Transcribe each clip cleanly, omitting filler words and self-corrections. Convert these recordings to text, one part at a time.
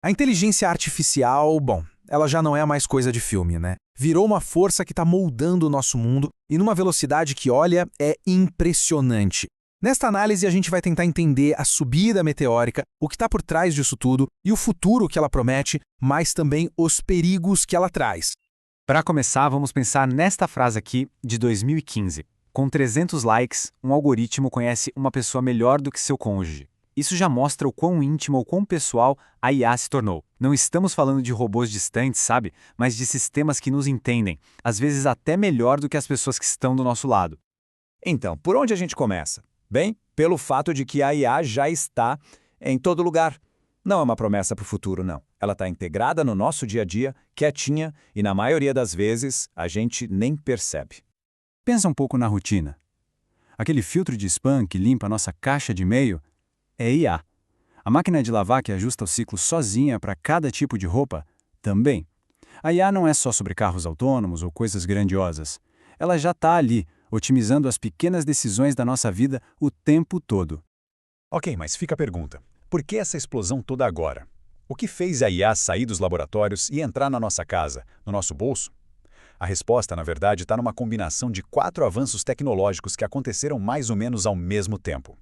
A inteligência artificial, bom, ela já não é mais coisa de filme, né? Virou uma força que está moldando o nosso mundo e numa velocidade que, olha, é impressionante. Nesta análise, a gente vai tentar entender a subida meteórica, o que está por trás disso tudo e o futuro que ela promete, mas também os perigos que ela traz. Para começar, vamos pensar nesta frase aqui de 2015. Com 300 likes, um algoritmo conhece uma pessoa melhor do que seu cônjuge. Isso já mostra o quão íntimo ou quão pessoal a IA se tornou. Não estamos falando de robôs distantes, sabe? Mas de sistemas que nos entendem, às vezes até melhor do que as pessoas que estão do nosso lado. Então, por onde a gente começa? Bem, pelo fato de que a IA já está em todo lugar. Não é uma promessa para o futuro, não. Ela está integrada no nosso dia a dia, quietinha, e na maioria das vezes a gente nem percebe. Pensa um pouco na rotina. Aquele filtro de spam que limpa a nossa caixa de e-mail é IA. A máquina de lavar que ajusta o ciclo sozinha para cada tipo de roupa também. A IA não é só sobre carros autônomos ou coisas grandiosas. Ela já está ali, otimizando as pequenas decisões da nossa vida o tempo todo. Ok, mas fica a pergunta. Por que essa explosão toda agora? O que fez a IA sair dos laboratórios e entrar na nossa casa, no nosso bolso? A resposta, na verdade, está numa combinação de 4 avanços tecnológicos que aconteceram mais ou menos ao mesmo tempo.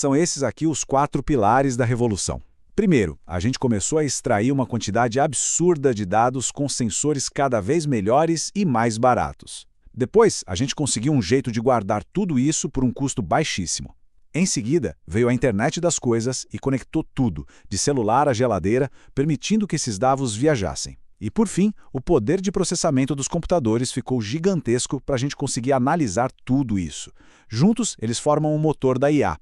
São esses aqui os 4 pilares da revolução. Primeiro, a gente começou a extrair uma quantidade absurda de dados com sensores cada vez melhores e mais baratos. Depois, a gente conseguiu um jeito de guardar tudo isso por um custo baixíssimo. Em seguida, veio a internet das coisas e conectou tudo, de celular à geladeira, permitindo que esses dados viajassem. E, por fim, o poder de processamento dos computadores ficou gigantesco para a gente conseguir analisar tudo isso. Juntos, eles formam o motor da IA.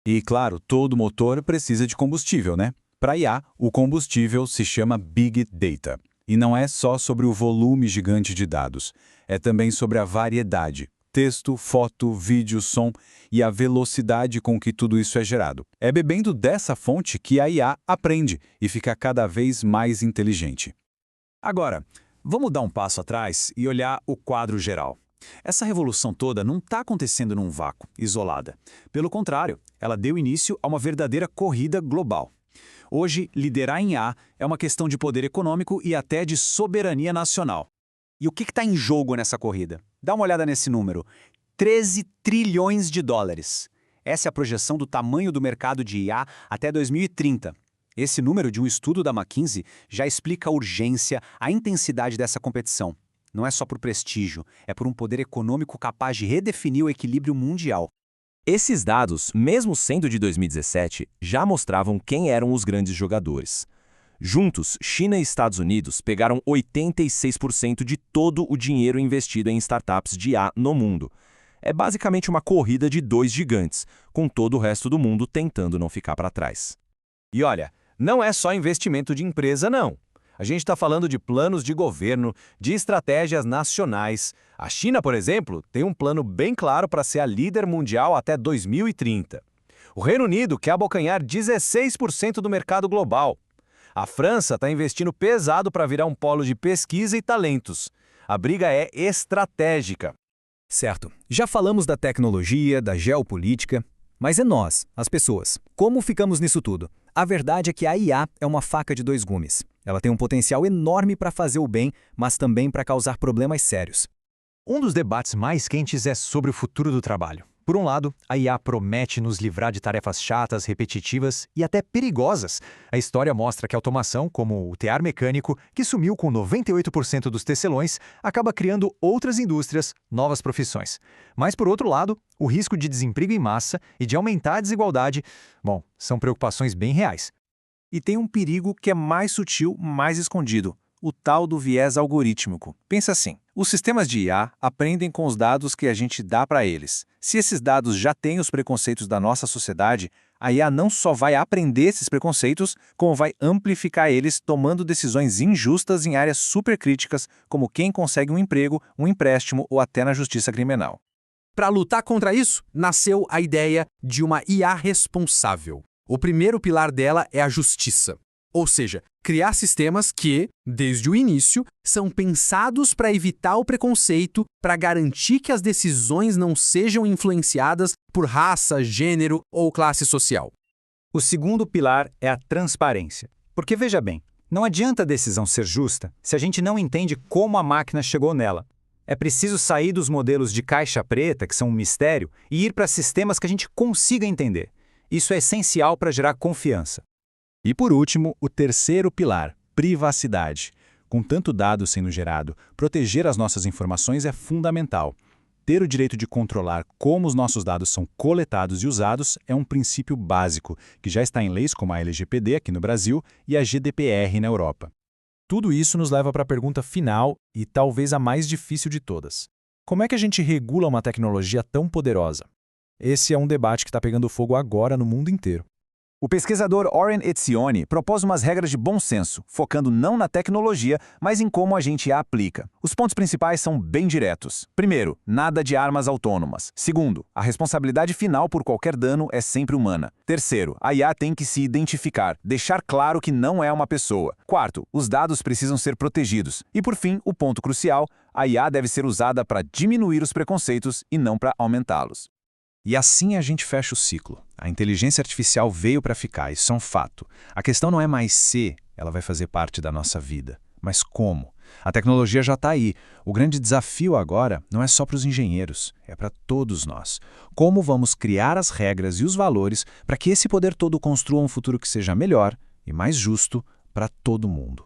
E, claro, todo motor precisa de combustível, né? Para IA, o combustível se chama Big Data. E não é só sobre o volume gigante de dados. É também sobre a variedade. Texto, foto, vídeo, som e a velocidade com que tudo isso é gerado. É bebendo dessa fonte que a IA aprende e fica cada vez mais inteligente. Agora, vamos dar um passo atrás e olhar o quadro geral. Essa revolução toda não está acontecendo num vácuo, isolada. Pelo contrário, ela deu início a uma verdadeira corrida global. Hoje, liderar em IA é uma questão de poder econômico e até de soberania nacional. E o que está em jogo nessa corrida? Dá uma olhada nesse número. 13 trilhões de dólares. Essa é a projeção do tamanho do mercado de IA até 2030. Esse número de um estudo da McKinsey já explica a urgência, a intensidade dessa competição. Não é só por prestígio, é por um poder econômico capaz de redefinir o equilíbrio mundial. Esses dados, mesmo sendo de 2017, já mostravam quem eram os grandes jogadores. Juntos, China e Estados Unidos pegaram 86% de todo o dinheiro investido em startups de IA no mundo. É basicamente uma corrida de 2 gigantes, com todo o resto do mundo tentando não ficar para trás. E olha, não é só investimento de empresa, não. A gente está falando de planos de governo, de estratégias nacionais. A China, por exemplo, tem um plano bem claro para ser a líder mundial até 2030. O Reino Unido quer abocanhar 16% do mercado global. A França está investindo pesado para virar um polo de pesquisa e talentos. A briga é estratégica. Certo, já falamos da tecnologia, da geopolítica, mas é nós, as pessoas. Como ficamos nisso tudo? A verdade é que a IA é uma faca de 2 gumes. Ela tem um potencial enorme para fazer o bem, mas também para causar problemas sérios. Um dos debates mais quentes é sobre o futuro do trabalho. Por um lado, a IA promete nos livrar de tarefas chatas, repetitivas e até perigosas. A história mostra que a automação, como o tear mecânico, que sumiu com 98% dos tecelões, acaba criando outras indústrias, novas profissões. Mas, por outro lado, o risco de desemprego em massa e de aumentar a desigualdade, bom, são preocupações bem reais. E tem um perigo que é mais sutil, mais escondido. O tal do viés algorítmico. Pensa assim, os sistemas de IA aprendem com os dados que a gente dá para eles. Se esses dados já têm os preconceitos da nossa sociedade, a IA não só vai aprender esses preconceitos, como vai amplificar eles tomando decisões injustas em áreas supercríticas, como quem consegue um emprego, um empréstimo ou até na justiça criminal. Para lutar contra isso, nasceu a ideia de uma IA responsável. O primeiro pilar dela é a justiça. Ou seja, criar sistemas que, desde o início, são pensados para evitar o preconceito, para garantir que as decisões não sejam influenciadas por raça, gênero ou classe social. O segundo pilar é a transparência. Porque veja bem, não adianta a decisão ser justa se a gente não entende como a máquina chegou nela. É preciso sair dos modelos de caixa preta, que são um mistério, e ir para sistemas que a gente consiga entender. Isso é essencial para gerar confiança. E por último, o terceiro pilar, privacidade. Com tanto dado sendo gerado, proteger as nossas informações é fundamental. Ter o direito de controlar como os nossos dados são coletados e usados é um princípio básico, que já está em leis como a LGPD aqui no Brasil e a GDPR na Europa. Tudo isso nos leva para a pergunta final e talvez a mais difícil de todas. Como é que a gente regula uma tecnologia tão poderosa? Esse é um debate que está pegando fogo agora no mundo inteiro. O pesquisador Oren Etzioni propôs umas regras de bom senso, focando não na tecnologia, mas em como a gente a aplica. Os pontos principais são bem diretos. Primeiro, nada de armas autônomas. Segundo, a responsabilidade final por qualquer dano é sempre humana. Terceiro, a IA tem que se identificar, deixar claro que não é uma pessoa. Quarto, os dados precisam ser protegidos. E por fim, o ponto crucial, a IA deve ser usada para diminuir os preconceitos e não para aumentá-los. E assim a gente fecha o ciclo. A inteligência artificial veio para ficar, isso é um fato. A questão não é mais se ela vai fazer parte da nossa vida, mas como. A tecnologia já está aí. O grande desafio agora não é só para os engenheiros, é para todos nós. Como vamos criar as regras e os valores para que esse poder todo construa um futuro que seja melhor e mais justo para todo mundo.